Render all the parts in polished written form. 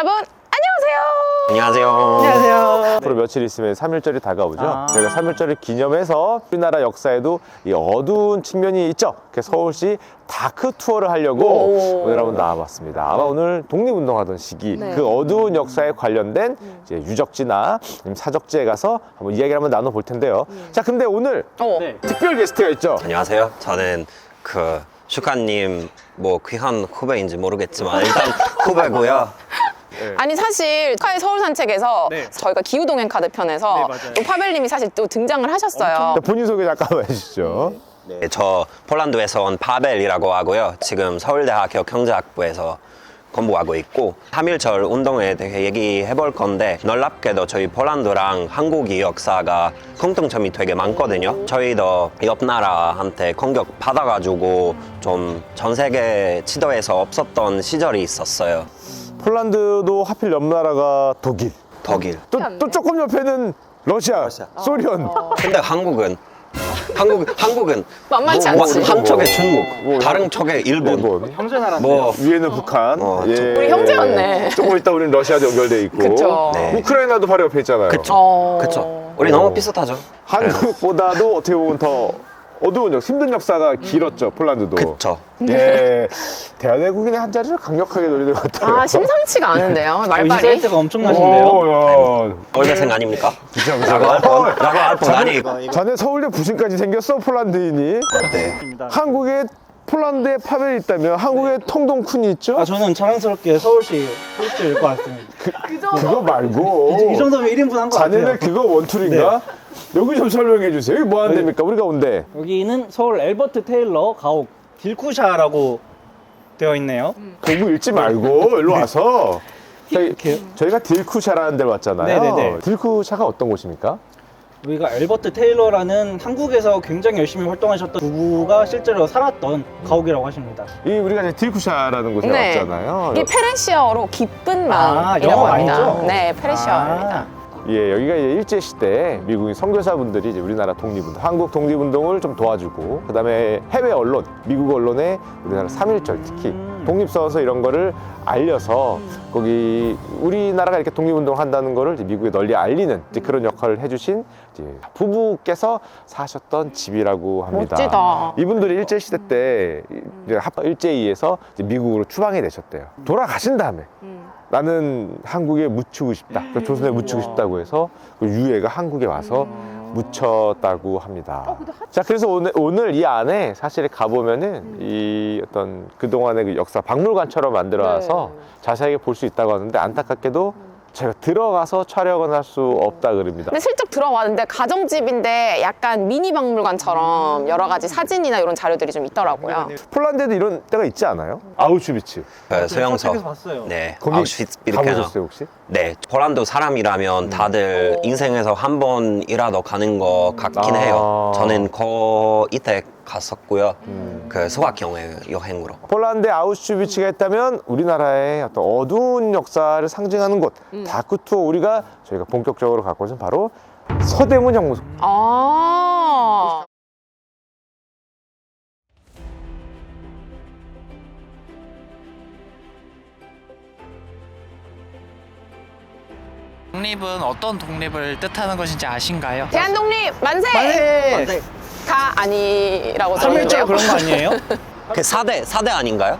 여러분 안녕하세요. 안녕하세요. 앞으로 며칠 있으면 3.1절이 다가오죠. 저희가 3.1절을 기념해서 우리나라 역사에도 이 어두운 측면이 있죠. 그래서 서울시 다크 투어를 하려고 오늘 한번 나와봤습니다. 아마 오늘 독립운동하던 시기 그 어두운 역사에 관련된 이제 유적지나 사적지에 가서 한번 이야기를 한번 나눠볼 텐데요. 자, 근데 오늘 특별 게스트가 있죠. 안녕하세요. 저는 슈카님 귀한 후배인지 모르겠지만 일단 후배고요. 아니 사실 축하의 서울 산책에서 저희가 기후동행 카드 편에서 또 파벨님이 사실 또 등장을 하셨어요. 본인 소개 잠깐만 해주시죠. 네, 저 폴란드에서 온 파벨이라고 하고요. 지금 서울대학교 경제학부에서 공부하고 있고 3.1절 운동에 대해 얘기해 볼 건데 놀랍게도 저희 폴란드랑 한국이 역사가 공통점이 되게 많거든요. 저희도 옆 나라한테 공격 받아가지고 좀 전 세계 지도에서 없었던 시절이 있었어요. 폴란드도 하필 옆 나라가 독일. 또 조금 옆에는 러시아. 소련. 근데 한국은 만만치 않지. 한쪽에 중국, 다른 쪽에 일본. 형제 나라. 위에는 북한. 우리 형제였네. 조금 있다 우리는 러시아도 연결돼 있고. 그쵸. 네. 우크라이나도 바로 옆에 있잖아요. 그쵸. 우리 너무 비슷하죠. 한국보다도 어떻게 보면 더 어두운 힘든 역사가 길었죠. 폴란드도. 그쵸. 예. 대한민국인의 한 자리를 강력하게 노리는 것 같아요. 아 심상치가 않은데요. 말발이. 인사이트가 엄청나신데요? 얼마생 아닙니까? 라고 할 뻔 아니. 자네 서울대 부신까지 생겼어, 폴란드인이. 네. 한국에 폴란드에 파벨이 있다면 한국에 통동쿤이 있죠? 저는 자랑스럽게 서울시 읽고 왔습니다. 그거 말고 이 정도면 1인분 한 거 같아요. 자네는 그거 원툴인가? 여기 좀 설명해 주세요. 여기 뭐 하는 데입니까? 우리가 온데. 여기는 서울 엘버트 테일러 가옥 딜쿠샤라고 되어 있네요. 공부 읽지 말고 일로 와서 이렇게요? 저희가 딜쿠샤라는 데를 왔잖아요. 네네네. 딜쿠샤가 어떤 곳입니까? 여기가 엘버트 테일러라는 한국에서 굉장히 열심히 활동하셨던 부부가 실제로 살았던 가옥이라고 하십니다. 우리가 이제 딜쿠샤라는 곳에 네. 왔잖아요. 이게 페르시아어로 기쁜 마음이라고 영어 합니다. 아니죠? 네, 페르시아어입니다. 예, 여기가 이제 일제시대 미국인 선교사분들이 이제 우리나라 독립운동, 한국 독립운동을 좀 도와주고, 그 다음에 해외 언론, 미국 언론에 우리나라 3.1절 특히 독립서서 이런 거를 알려서 거기 우리나라가 이렇게 독립운동을 한다는 거를 이제 미국에 널리 알리는 이제 그런 역할을 해주신 이제 부부께서 사셨던 집이라고 합니다. 멋지다. 이분들이 일제시대 때 이제 일제히에서 이제 미국으로 추방이 되셨대요. 돌아가신 다음에 나는 한국에 묻히고 싶다. 그러니까 조선에 묻히고 싶다고 해서 그 유해가 한국에 와서 묻혔다고 합니다. 자, 그래서 오늘 이 안에 사실 가보면은 이 어떤 그동안의 그 역사 박물관처럼 만들어놔서 자세하게 볼 수 있다고 하는데 안타깝게도 제가 들어가서 촬영은 할 수 없다 그럽니다. 근데 슬쩍 들어왔는데 가정집인데 약간 미니 박물관처럼 여러 가지 사진이나 이런 자료들이 좀 있더라고요. 폴란드에도 이런 데가 있지 않아요? 아우슈비츠. 소형서. 서쪽에서 봤어요. 네. 거기 아우슈비츠 비르케너. 가보셨어요 혹시? 네, 폴란드 사람이라면 다들 인생에서 한 번이라도 가는 거 같긴 해요. 저는 이때 갔었고요. 그 수학 여행으로. 폴란드에 아우슈비츠가 있다면 우리나라의 어떤 어두운 역사를 상징하는 곳 다크 투어 우리가 저희가 본격적으로 갈 곳은 바로 서대문 형무소. 아. 독립은 어떤 독립을 뜻하는 것인지 아신가요? 대한독립 만세! 만세! 가 아니라고 3.1절 들었는데요. 그런 거 아니에요? 그 4대 아닌가요?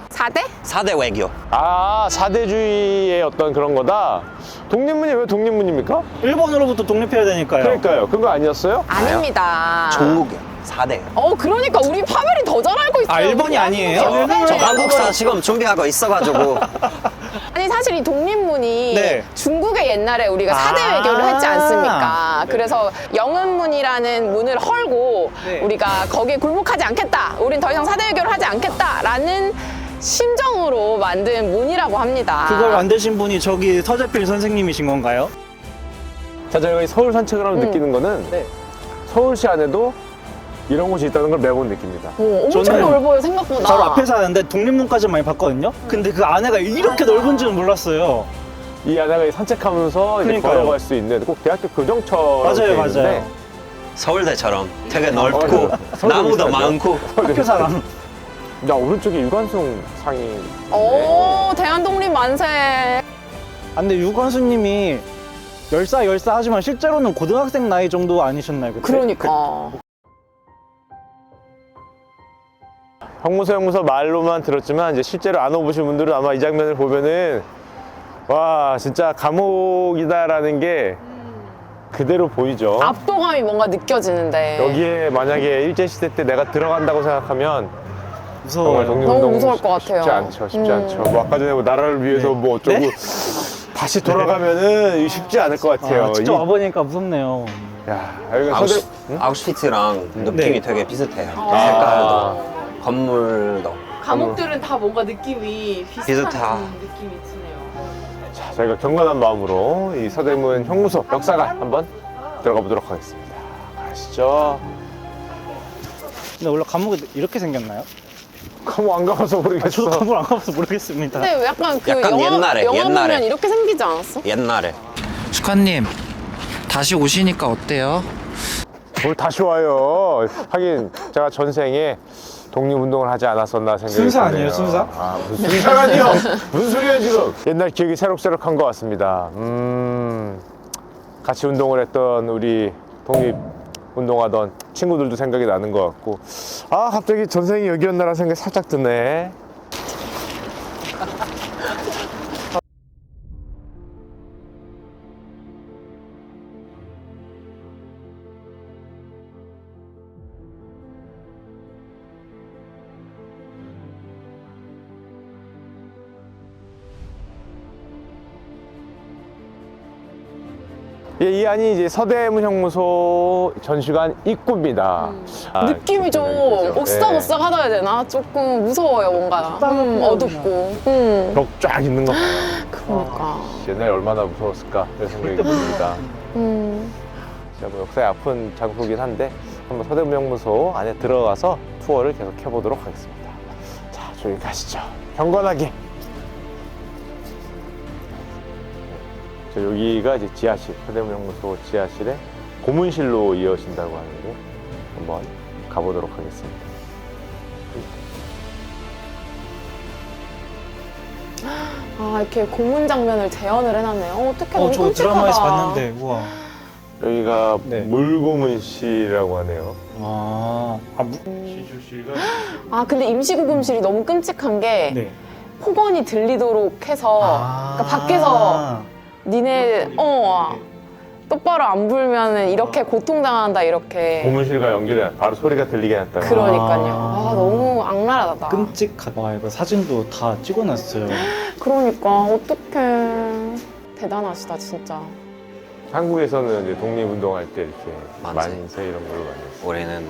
4대? 4대 외교. 아, 사대주의의 어떤 그런 거다. 독립문이 왜 독립문입니까? 일본으로부터 독립해야 되니까요. 그러니까요. 그거 아니었어요? 아닙니다. 중국이요. 4대. 그러니까 우리 파벨이 더 잘 알고 있어요. 일본이 아니에요? 저 한국사 지금 준비하고 있어가지고. 아니 사실 이 독립문이 네. 중국의 옛날에 우리가 사대 아. 외교를 했지 않습니까? 그래서 영은문이라는 문을 헐고 우리가 거기에 굴복하지 않겠다. 우린 더 이상 사대 외교를 하지 않겠다라는 심정으로 만든 문이라고 합니다. 그걸 만드신 분이 저기 서재필 선생님이신 건가요? 자, 저희가 이 서울 산책을 하면 느끼는 거는 서울시 안에도 이런 곳이 있다는 걸 매번 느낍니다. 엄청 저는 넓어요 생각보다. 바로 앞에 사는데 독립문까지 많이 봤거든요? 근데 그 안에가 이렇게 넓은 줄은 몰랐어요. 이 안에가 산책하면서 이제 그러니까요. 걸어갈 수 있는 꼭 대학교 교정처럼 맞아요, 되어 있는데 맞아요. 서울대처럼 되게 넓고 나무도 많고. 학교 사람. 야, 오른쪽에 유관순 상이. 오, 대한독립 만세. 아, 근데 유관수님이 열사 하지만 실제로는 고등학생 나이 정도 아니셨나요? 그때? 그러니까. 형무소 말로만 들었지만 이제 실제로 안 와보신 분들은 아마 이 장면을 보면은 와 진짜 감옥이다라는 게 그대로 보이죠. 압도감이 뭔가 느껴지는데. 여기에 만약에 일제시대 때 내가 들어간다고 생각하면 정말 무서워요. 독립운동 너무 무서울 것 같아요. 쉽지 않죠. 뭐 아까 전에 뭐 나라를 위해서 네? 뭐 어쩌고 네? 다시 돌아가면은 쉽지 않을 것 같아요. 아, 직접 와보니까 무섭네요. 야, 여기가 서대... 아우슈비츠랑 느낌이 네. 되게 비슷해요. 아. 색깔도, 건물도. 감옥들은 다 뭔가 느낌이 비슷하. 느낌이 드네요. 자, 저희가 경건한 마음으로 이 서대문 형무소 역사관 한번 들어가 보도록 하겠습니다. 가시죠. 근데 원래 감옥이 이렇게 생겼나요? 감옥 안 가봐서 모르겠어. 저도 감옥 안 가봐서 모르겠습니다. 근데 약간 그 약간 영화, 옛날에, 영화 옛날에. 보면 이렇게 생기지 않았어? 옛날에. 축하님 다시 오시니까 어때요? 뭘 다시 와요. 하긴 제가 전생에 독립운동을 하지 않았었나 생각이 순사 드네요. 아니에요, 순사? 아, 무슨 순사라니요? 무슨 소리야 지금? 옛날 기억이 새록새록한 것 같습니다. 같이 운동을 했던 우리 독립운동하던 친구들도 생각이 나는 것 같고 아 갑자기 전생이 여기였나라는 생각이 살짝 드네. 예, 이 안이 이제 서대문 형무소 전시관 입구입니다. 아, 느낌이 좀 그죠? 오싹오싹하다 해야 되나? 조금 무서워요 뭔가. 어둡고. 벽 쫙 있는 거 봐요. 그러니까. 옛날에 얼마나 무서웠을까 이런 생각이 듭니다. 진짜 뭐 역사에 아픈 장소긴 한데 한번 서대문 형무소 안에 들어가서 투어를 계속 해보도록 하겠습니다. 자, 저기 가시죠. 경건하게. 저 여기가 이제 지하실, 서대문 형무소 지하실에 고문실로 이어진다고 하는데 한번 가보도록 하겠습니다. 아 이렇게 고문 장면을 재현을 해놨네요. 어떻게 너무 저 끔찍하다. 드라마에서 봤는데, 우와. 여기가 네. 물고문실이라고 하네요. 아 근데 임시구금실이 너무 끔찍한 게 네. 폭언이 들리도록 해서 그러니까 밖에서 니네 똑바로 안 불면은 이렇게 고통당한다 이렇게. 고문실과 연결해 바로 소리가 들리게 했다. 그러니까요. 아 너무 악랄하다. 끔찍하다. 와, 이거 사진도 다 찍어놨어요. 그러니까 어떡해. 대단하시다 진짜. 한국에서는 이제 독립운동할 때 이렇게 만세. 만세 이런 걸로 많이 했어요. 올해는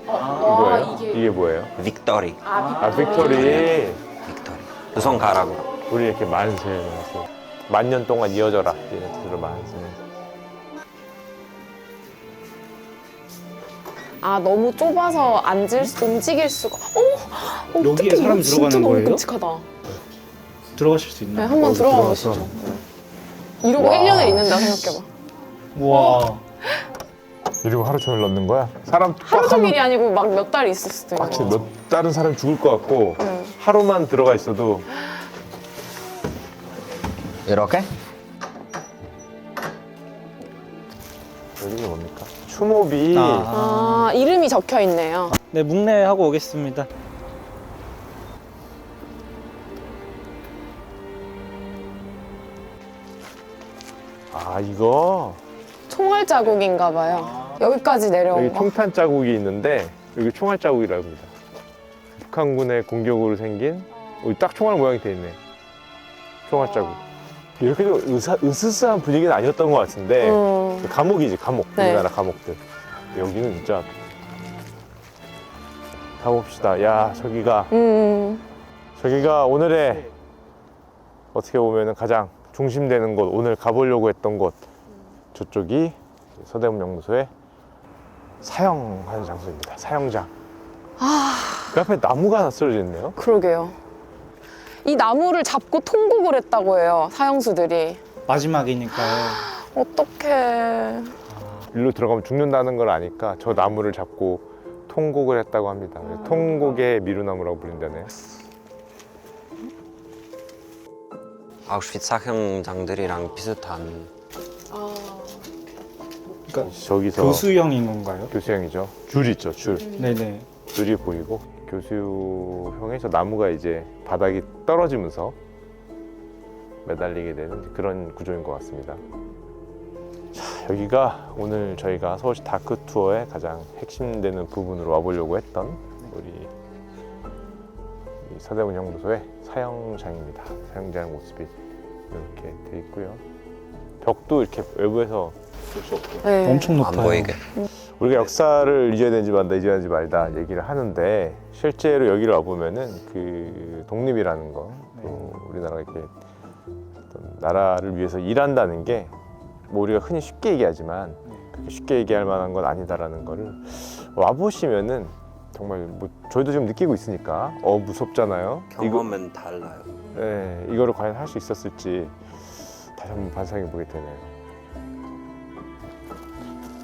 이거예요? 이게 뭐예요? 빅토리. 아, 빅토리. 빅토리. 우선 가라고. 우리 이렇게 만세를 해서 만년 동안 이어져라 이런 뜻으로 만세. 아 너무 좁아서 움직일 수가. 어떡해, 여기에 사람 이거 진짜 들어가는 너무 거예요? 끔찍하다. 들어가실 수 네, 있나요? 한번 들어가 들어가서. 보시죠. 이러고 와. 1년을 있는다 생각해봐. 우와. 이러고 하루 종일 넣는 거야? 사람 하루 종일이 아니고 막 몇 달 있을 수도 있고. 빡치 몇 다른 사람 죽을 것 같고 네. 하루만 들어가 있어도 이렇게? 여기는 뭡니까? 추모비. 아 이름이 적혀 있네요. 네, 묵내하고 오겠습니다. 아 이거 총알 자국인가 봐요. 여기까지 내려온 여기 거. 총탄 자국이 있는데 여기 총알 자국이라고 합니다. 북한군의 공격으로 생긴 여기 딱 총알 모양이 돼 있네. 총알 자국. 이렇게 좀 으스스한 분위기는 아니었던 것 같은데 감옥이지 감옥. 네. 우리나라 감옥들. 여기는 진짜 가봅시다. 야 저기가 오늘의 어떻게 보면 가장 중심되는 곳, 오늘 가보려고 했던 곳. 저쪽이 서대문 형무소의 사형하는 장소입니다. 사형장. 그 앞에 나무가 하나 쓰러져 있네요. 그러게요. 이 나무를 잡고 통곡을 했다고 해요. 사형수들이. 마지막이니까요. 어떡해. 일로 들어가면 죽는다는 걸 아니까 저 나무를 잡고 통곡을 했다고 합니다. 통곡의 미루나무라고 불린다네요. 아우슈비츠 사형장들이랑 비슷한. 그러니까 저기서 교수형인 건가요? 교수형이죠. 줄 있죠, 줄. 네네. 줄이 보이고 교수형의 저 나무가 이제 바닥이 떨어지면서 매달리게 되는 그런 구조인 것 같습니다. 자, 여기가 오늘 저희가 서울시 다크 투어의 가장 핵심되는 부분으로 와보려고 했던 우리 이 서대문 형무소의 사형장입니다. 사형장 모습이 이렇게 돼 있고요. 벽도 이렇게 외부에서 볼 수 없고 네. 엄청 안 높아요. 보이게. 우리가 역사를 잊어야 되는지 말다, 잊어야 되는지 말다 얘기를 하는데 실제로 여기를 와보면은 그 독립이라는 거, 또 우리나라가 이렇게 어떤 나라를 위해서 일한다는 게 뭐 우리가 흔히 쉽게 얘기하지만 그렇게 쉽게 얘기할 만한 건 아니다라는 거를 와보시면은 정말 뭐 저희도 지금 느끼고 있으니까 무섭잖아요. 경험은 달라요. 네, 이거를 과연 할 수 있었을지 다시 한번 반성해 보게 되네요.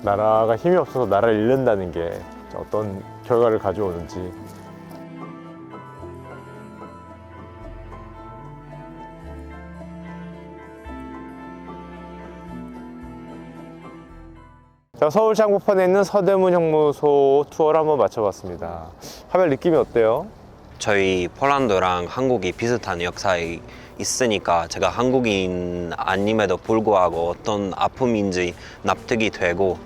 나라가 힘이 없어서 나라를 잃는다는 게 어떤 결과를 가져오는지. 자, 서울시 한복판에 있는 서대문 형무소 투어를 한번 마쳐봤습니다. 하멜 느낌이 어때요? 저희 폴란드랑 한국이 비슷한 역사에 있으니까 제가 한국인 아님에도 불구하고 어떤 아픔인지 납득이 되고,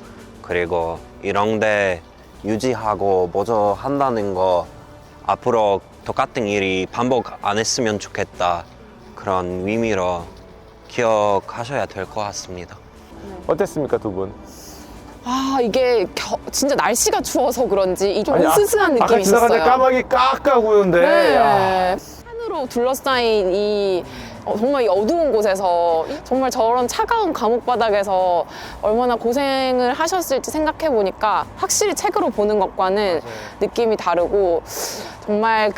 그리고 이런 데 유지하고 먼저 한다는 거 앞으로 똑같은 일이 반복 안 했으면 좋겠다, 그런 의미로 기억하셔야 될 것 같습니다. 어땠습니까, 두 분? 아, 이게 진짜 날씨가 추워서 그런지 이 좀 아니, 으스스한 아까 느낌이 지나갈 때 있었어요. 까마귀 깍깍 우는데. 야. 네. 산으로 둘러싸인 이 정말 이 어두운 곳에서 정말 저런 차가운 감옥 바닥에서 얼마나 고생을 하셨을지 생각해 보니까 확실히 책으로 보는 것과는 느낌이 다르고 정말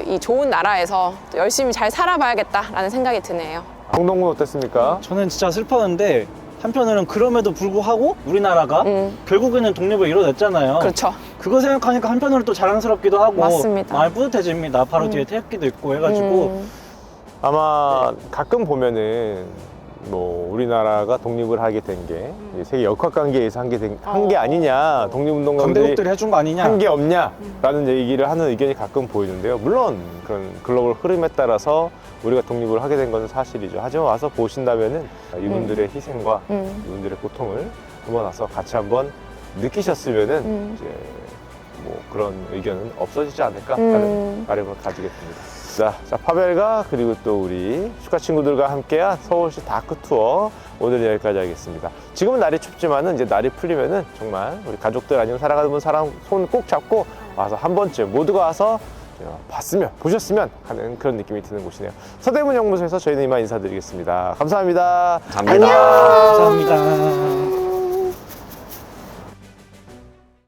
이 좋은 나라에서 또 열심히 잘 살아봐야겠다라는 생각이 드네요. 홍동군 어땠습니까? 저는 진짜 슬펐는데 한편으로는 그럼에도 불구하고 우리나라가 결국에는 독립을 이뤄냈잖아요. 그렇죠. 그거 생각하니까 한편으로는 또 자랑스럽기도 하고 맞습니다. 마음이 뿌듯해집니다. 바로 뒤에 태극기도 있고 해가지고 아마 가끔 보면은 뭐 우리나라가 독립을 하게 된 게 세계 역학관계에서 한 게 아니냐, 독립운동가들이 강대국들이 해준 거 아니냐. 한 게 없냐라는 얘기를 하는 의견이 가끔 보이는데요. 물론 그런 글로벌 흐름에 따라서 우리가 독립을 하게 된 것은 사실이죠. 하지만 와서 보신다면은 이분들의 희생과 이분들의 고통을 한번 와서 같이 한번 느끼셨으면은 이제 뭐 그런 의견은 없어지지 않을까 하는 바람을 가지게 됩니다. 자, 파벨과 그리고 또 우리 슈카 친구들과 함께한 서울시 다크 투어 오늘 여기까지 하겠습니다. 지금은 날이 춥지만은 이제 날이 풀리면은 정말 우리 가족들 아니면 사랑하는 분 사람 손 꼭 잡고 와서 한 번쯤 모두가 와서 보셨으면 하는 그런 느낌이 드는 곳이네요. 서대문 형무소에서 저희는 이만 인사드리겠습니다. 감사합니다. 감사합니다. 감사합니다.